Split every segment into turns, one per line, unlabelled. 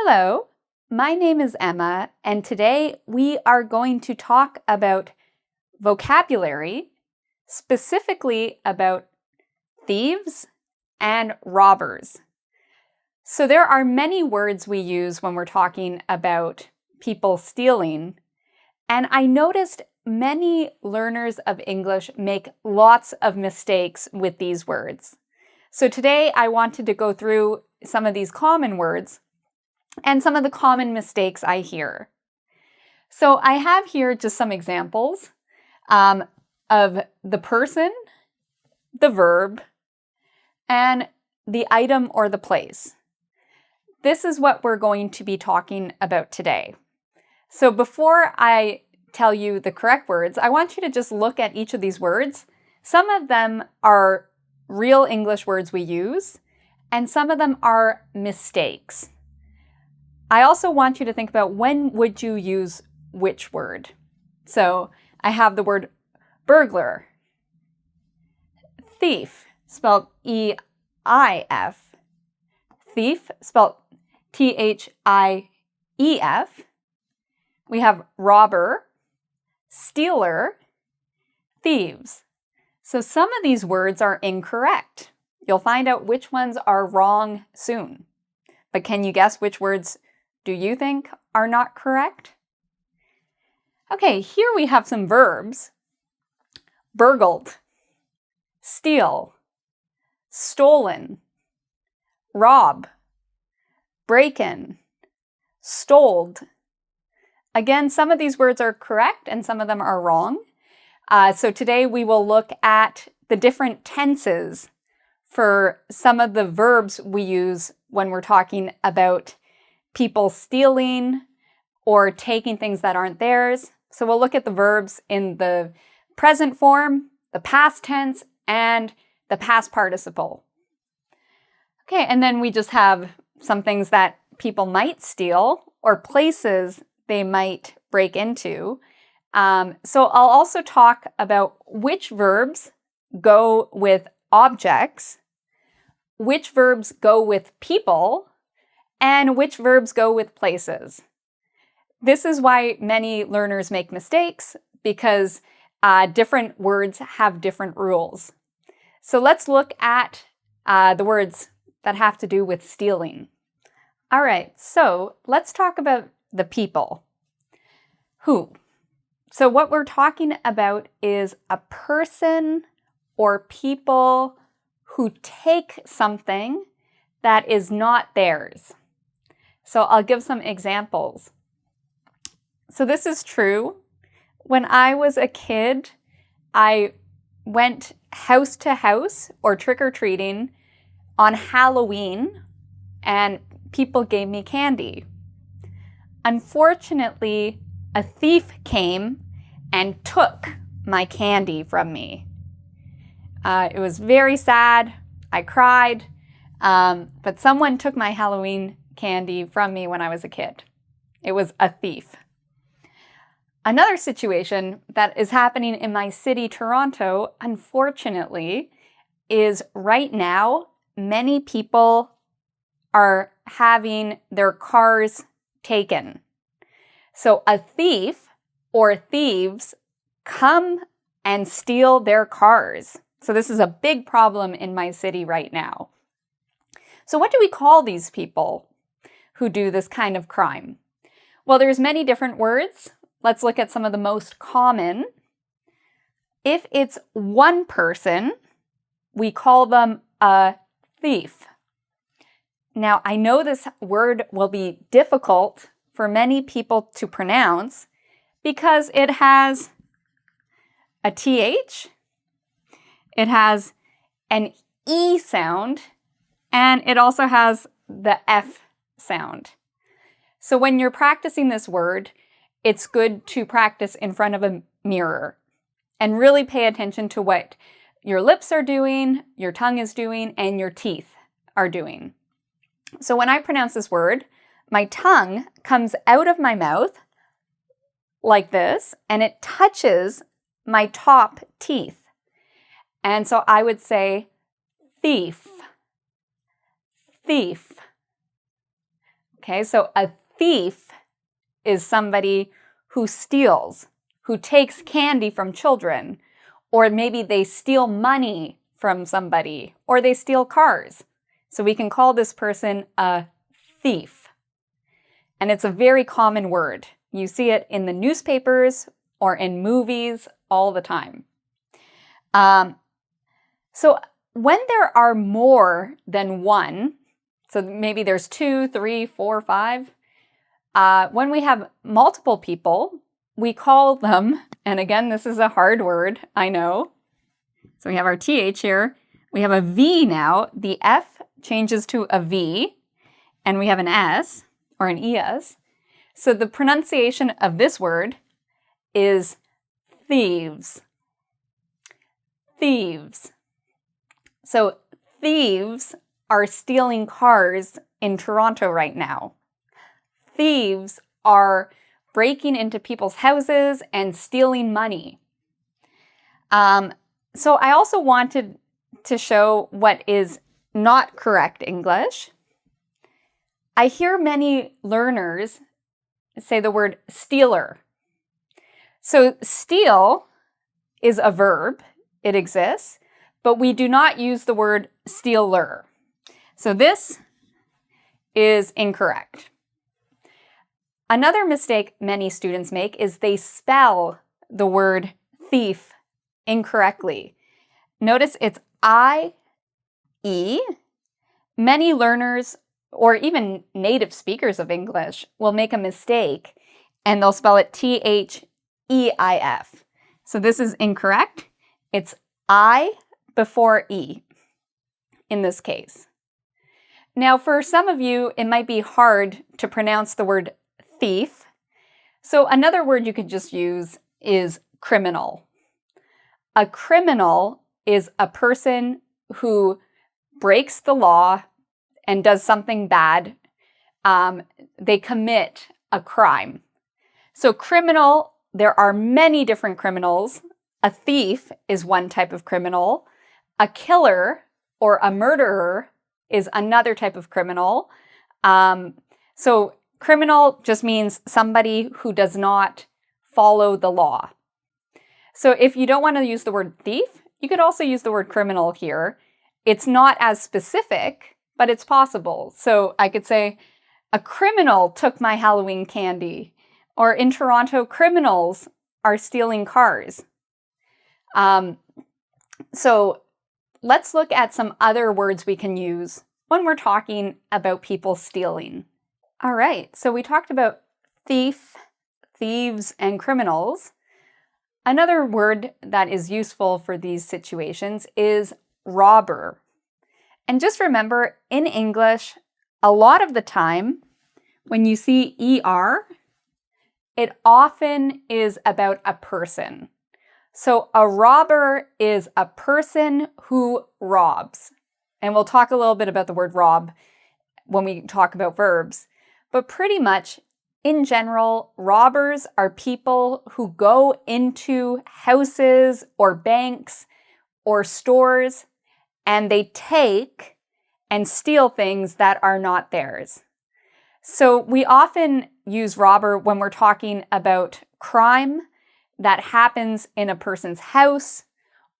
Hello, my name is Emma, and today we are going to talk about vocabulary, specifically about thieves and robbers. So there are many words we use when we're talking about people stealing, and I noticed many learners of English make lots of mistakes with these words. So today I wanted to go through some of these common words and some of the common mistakes I hear. So I have here just some examples of the person, the verb, and the item or the place. This is what we're going to be talking about today. So before I tell you the correct words, I want you to just look at each of these words. Some of them are real English words we use, and some of them are mistakes. I also want you to think about when would you use which word. So I have the word burglar, thief, spelled E-I-F, thief, spelled T-H-I-E-F. We have robber, stealer, thieves. So some of these words are incorrect. You'll find out which ones are wrong soon. But can you guess which words do you think are not correct? Okay, here we have some verbs. Burgled, steal, stolen, rob, break-in, stoled. Again, some of these words are correct and some of them are wrong. So today we will look at the different tenses for some of the verbs we use when we're talking about people stealing or taking things that aren't theirs. So we'll look at the verbs in the present form, the past tense, and the past participle. Okay, and then we just have some things that people might steal or places they might break into. So I'll also talk about which verbs go with objects, which verbs go with people, and which verbs go with places. This is why many learners make mistakes, because different words have different rules. So let's look at the words that have to do with stealing. All right, so let's talk about the people. Who? So what we're talking about is a person or people who take something that is not theirs. So I'll give some examples. So this is true. When I was a kid, I went house to house or trick-or-treating on Halloween, and people gave me candy. Unfortunately, a thief came and took my candy from me. It was very sad. I cried, but someone took my Halloween candy from me when I was a kid. It was a thief. Another situation that is happening in my city, Toronto, unfortunately, is right now, many people are having their cars taken. So a thief or thieves come and steal their cars. So this is a big problem in my city right now. So what do we call these people who do this kind of crime? Well, there's many different words. Let's look at some of the most common. If it's one person, we call them a thief. Now, I know this word will be difficult for many people to pronounce because it has a TH, it has an E sound, and it also has the F sound. So when you're practicing this word, it's good to practice in front of a mirror and really pay attention to what your lips are doing, your tongue is doing, and your teeth are doing. So when I pronounce this word, my tongue comes out of my mouth like this, and it touches my top teeth. And so I would say thief, thief. Okay, so a thief is somebody who steals, who takes candy from children, or maybe they steal money from somebody, or they steal cars. So we can call this person a thief. And it's a very common word. You see it in the newspapers or in movies all the time. So when there are more than one, so maybe there's 2, 3, 4, 5, when we have multiple people, we call them, and again, this is a hard word, I know. So we have our TH here. We have a V now. The F changes to a V, and we have an S, or an ES. So the pronunciation of this word is thieves. Thieves. So thieves are stealing cars in Toronto right now. Thieves are breaking into people's houses and stealing money. So I also wanted to show what is not correct English. I hear many learners say the word stealer. So steal is a verb. It exists, but we do not use the word stealer. So this is incorrect. Another mistake many students make is they spell the word thief incorrectly. Notice it's I-E. Many learners, or even native speakers of English, will make a mistake and they'll spell it T-H-E-I-F. So this is incorrect. It's I before E in this case. Now, for some of you, it might be hard to pronounce the word thief. So another word you could just use is criminal. A criminal is a person who breaks the law and does something bad. They commit a crime. So criminal, there are many different criminals. A thief is one type of criminal. A killer or a murderer is another type of criminal. So criminal just means somebody who does not follow the law. So if you don't want to use the word thief, you could also use the word criminal here. It's not as specific, but it's possible. So I could say, a criminal took my Halloween candy. Or in Toronto, criminals are stealing cars. So let's look at some other words we can use when we're talking about people stealing. All right, so we talked about thief, thieves, and criminals. Another word that is useful for these situations is robber. And just remember, in English, a lot of the time, when you see ER, it often is about a person. So a robber is a person who robs. And we'll talk a little bit about the word rob when we talk about verbs. But pretty much, in general, robbers are people who go into houses or banks or stores and they take and steal things that are not theirs. So we often use robber when we're talking about crime that happens in a person's house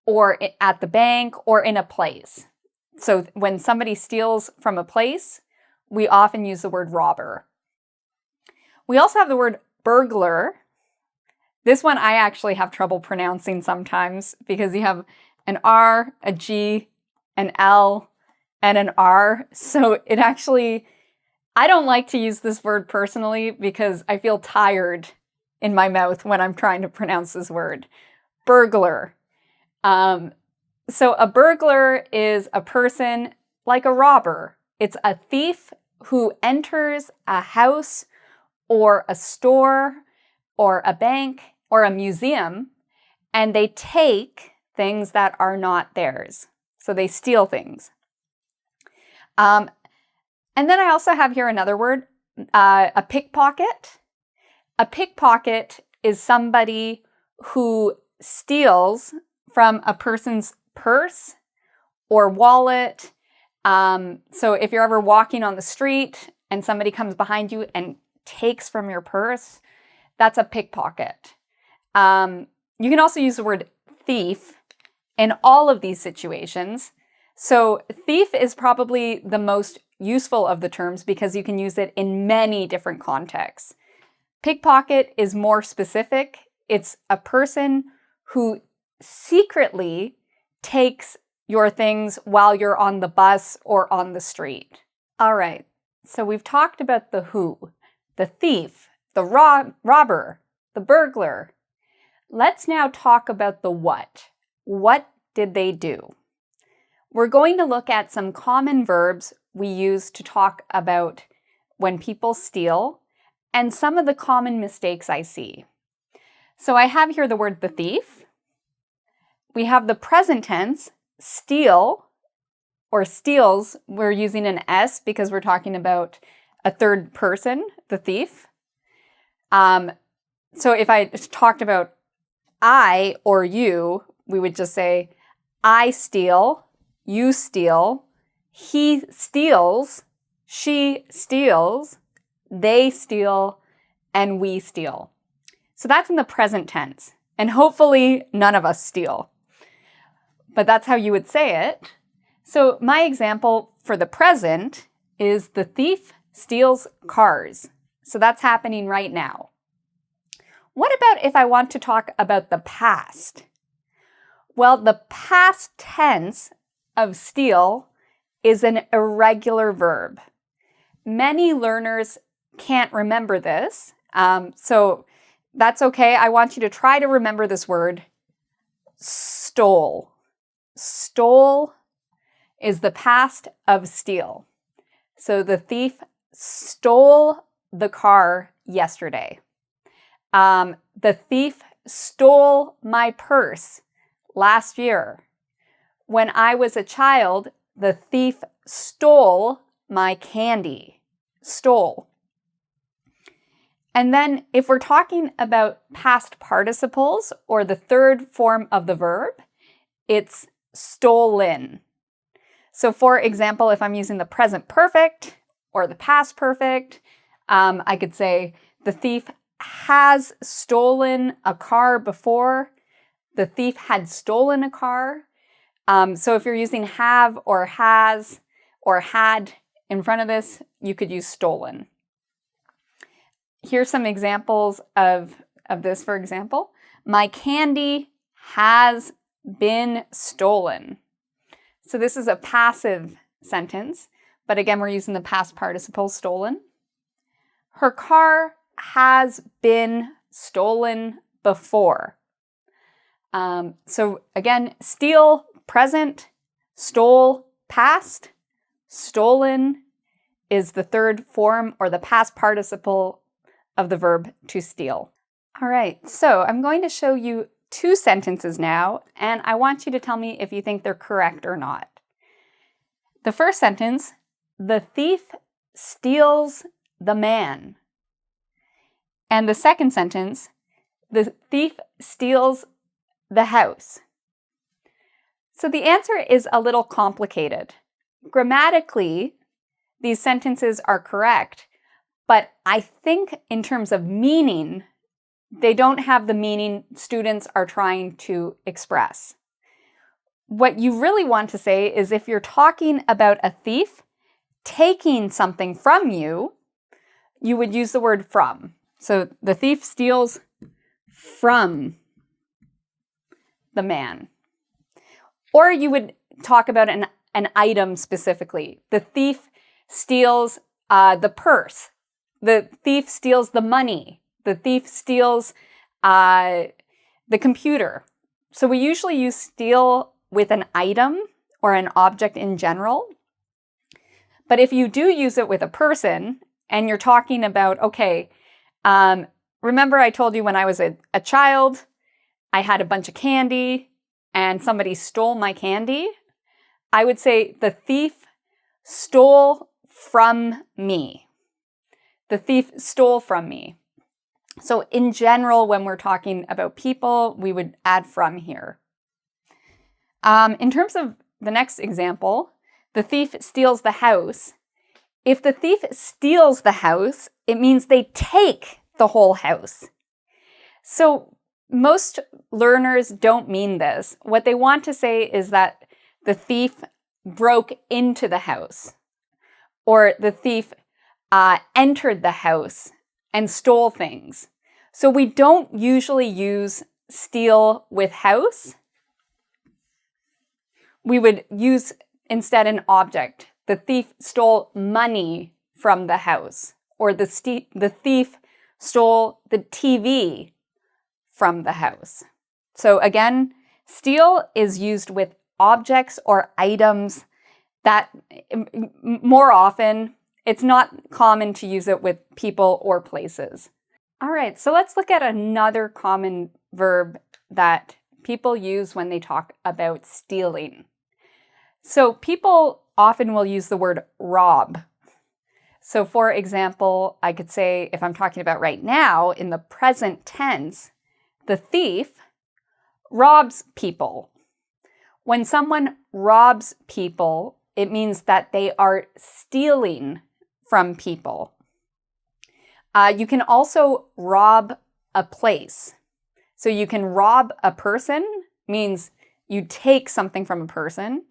or at the bank or in a place. So when somebody steals from a place, we often use the word robber. We also have the word burglar. This one I actually have trouble pronouncing sometimes because you have an R, a G, an L, and an R. So it actually, I don't like to use this word personally because I feel tired in my mouth when I'm trying to pronounce this word. Burglar. So a burglar is a person like a robber. It's a thief who enters a house or a store or a bank or a museum and they take things that are not theirs. So they steal things. And then I also have here another word, a pickpocket. A pickpocket is somebody who steals from a person's purse or wallet. So if you're ever walking on the street and somebody comes behind you and takes from your purse, that's a pickpocket. You can also use the word thief in all of these situations. So thief is probably the most useful of the terms because you can use it in many different contexts. Pickpocket is more specific. It's a person who secretly takes your things while you're on the bus or on the street. All right, so we've talked about the who, the thief, the robber, the burglar. Let's now talk about the what. What did they do? We're going to look at some common verbs we use to talk about when people steal and some of the common mistakes I see. So I have here the word the thief. We have the present tense, steal or steals. We're using an S because we're talking about a third person, the thief. So if I talked about I or you, we would just say, I steal, you steal, he steals, she steals, they steal, and we steal. So that's in the present tense. And hopefully none of us steal. But that's how you would say it. So my example for the present is the thief steals cars. So that's happening right now. What about if I want to talk about the past? Well, the past tense of steal is an irregular verb. Many learners can't remember this, so that's okay. I want you to try to remember this word, stole. Stole is the past of steal. So the thief stole the car yesterday. The thief stole my purse last year. When I was a child, the thief stole my candy. Stole. And then if we're talking about past participles or the third form of the verb, it's stolen. So for example, if I'm using the present perfect or the past perfect, I could say the thief has stolen a car before. The thief had stolen a car. So if you're using have or has or had in front of this, you could use stolen. Here's some examples of this, for example. My candy has been stolen. So this is a passive sentence, but again, we're using the past participle stolen. Her car has been stolen before. So again, steal, present, stole, past, stolen is the third form or the past participle of the verb to steal. All right, so I'm going to show you two sentences now, and I want you to tell me if you think they're correct or not. The first sentence, the thief steals the man. And the second sentence, the thief steals the house. So the answer is a little complicated. Grammatically, these sentences are correct, but I think in terms of meaning, they don't have the meaning students are trying to express. What you really want to say is if you're talking about a thief taking something from you, you would use the word from. So the thief steals from the man. Or you would talk about an item specifically. The thief steals the purse. The thief steals the money. The thief steals the computer. So we usually use steal with an item or an object in general. But if you do use it with a person and you're talking about, okay, remember I told you when I was a child, I had a bunch of candy and somebody stole my candy? I would say the thief stole from me. The thief stole from me. So in general, when we're talking about people, we would add from here. In terms of the next example, the thief steals the house. If the thief steals the house, it means they take the whole house. So most learners don't mean this. What they want to say is that the thief broke into the house, or the thief entered the house and stole things. So we don't usually use steal with house. We would use instead an object. The thief stole money from the house, or the thief stole the TV from the house. So again, steal is used with objects or items that more often, it's not common to use it with people or places. All right, so let's look at another common verb that people use when they talk about stealing. So people often will use the word rob. So for example, I could say, if I'm talking about right now, in the present tense, the thief robs people. When someone robs people, it means that they are stealing from people. You can also rob a place. So you can rob a person, means you take something from a person,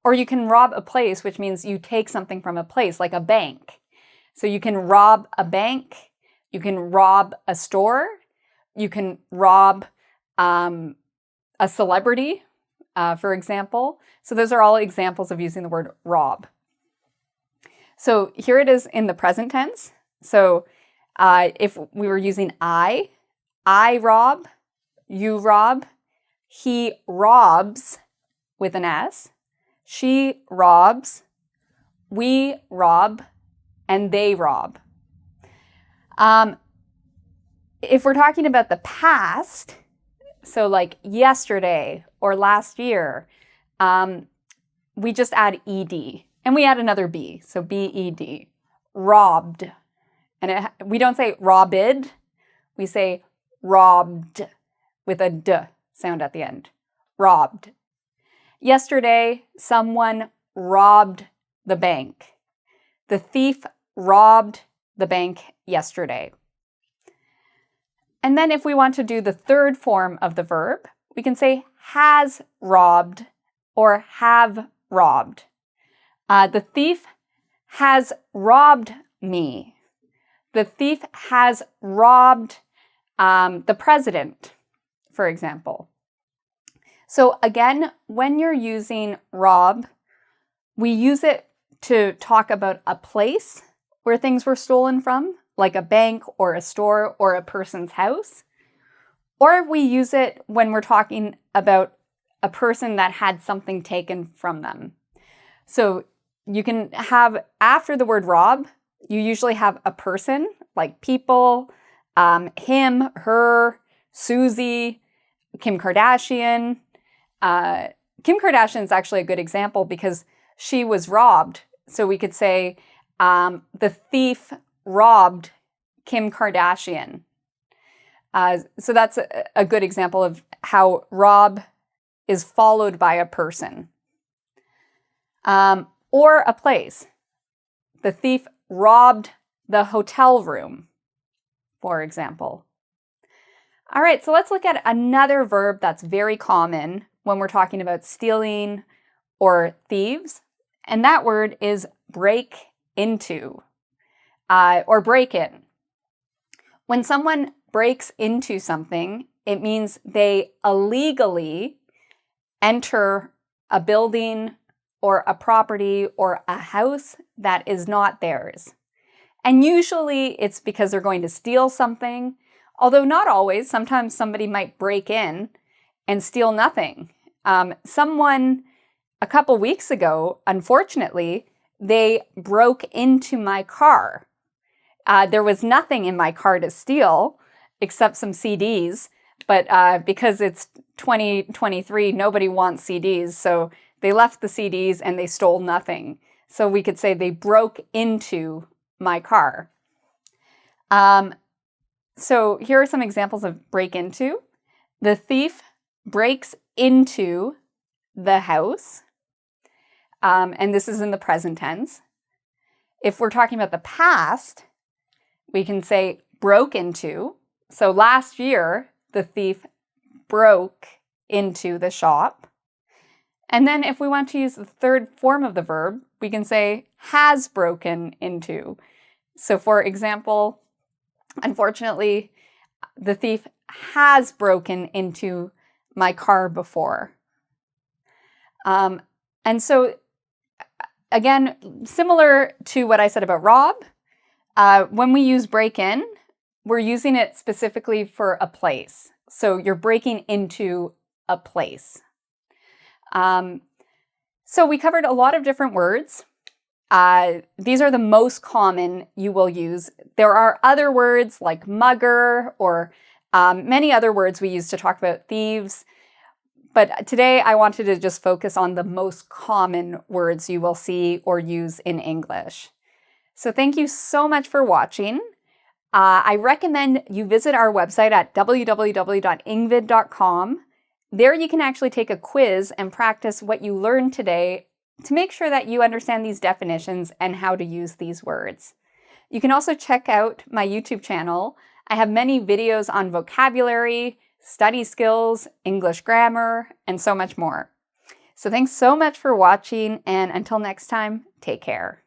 or you can rob a place, which means you take something from a place, like a bank. So you can rob a bank, you can rob a store, you can rob a celebrity, for example. So those are all examples of using the word rob. So here it is in the present tense. So if we were using I rob, you rob, he robs with an S, she robs, we rob, and they rob. If we're talking about the past, so like yesterday or last year, we just add ed, and we add another b, so bed, robbed. And we don't say robbed, we say robbed with a d sound at the end. Robbed. Yesterday, someone robbed the bank. The thief robbed the bank yesterday. And then if we want to do the third form of the verb, we can say has robbed or have robbed. The thief has robbed me. The thief has robbed the president, for example. So again, when you're using rob, we use it to talk about a place where things were stolen from, like a bank or a store or a person's house. Or we use it when we're talking about a person that had something taken from them. So you can have, after the word rob, you usually have a person, like people, him, her, Susie, Kim Kardashian. Kim Kardashian is actually a good example because she was robbed. So we could say the thief robbed Kim Kardashian. So that's a good example of how rob is followed by a person. Or a place. The thief robbed the hotel room, for example. All right, so let's look at another verb that's very common when we're talking about stealing or thieves. And that word is break into or break in. When someone breaks into something, it means they illegally enter a building or a property or a house that is not theirs. And usually it's because they're going to steal something, although not always. Sometimes somebody might break in and steal nothing. Someone a couple weeks ago, unfortunately, they broke into my car. There was nothing in my car to steal except some CDs, but because it's 2023, nobody wants CDs, so they left the CDs and they stole nothing. So we could say they broke into my car. So here are some examples of break into. The thief breaks into the house. And this is in the present tense. If we're talking about the past, we can say broke into. So last year, the thief broke into the shop. And then if we want to use the third form of the verb, we can say has broken into. So for example, unfortunately, the thief has broken into my car before. And so again, similar to what I said about rob, when we use break in, we're using it specifically for a place. So you're breaking into a place. So we covered a lot of different words. These are the most common you will use. There are other words like mugger or many other words we use to talk about thieves. But today I wanted to just focus on the most common words you will see or use in English. So thank you so much for watching. I recommend you visit our website at www.engvid.com. There you can actually take a quiz and practice what you learned today to make sure that you understand these definitions and how to use these words. You can also check out my YouTube channel. I have many videos on vocabulary, study skills, English grammar, and so much more. So thanks so much for watching, and until next time, take care.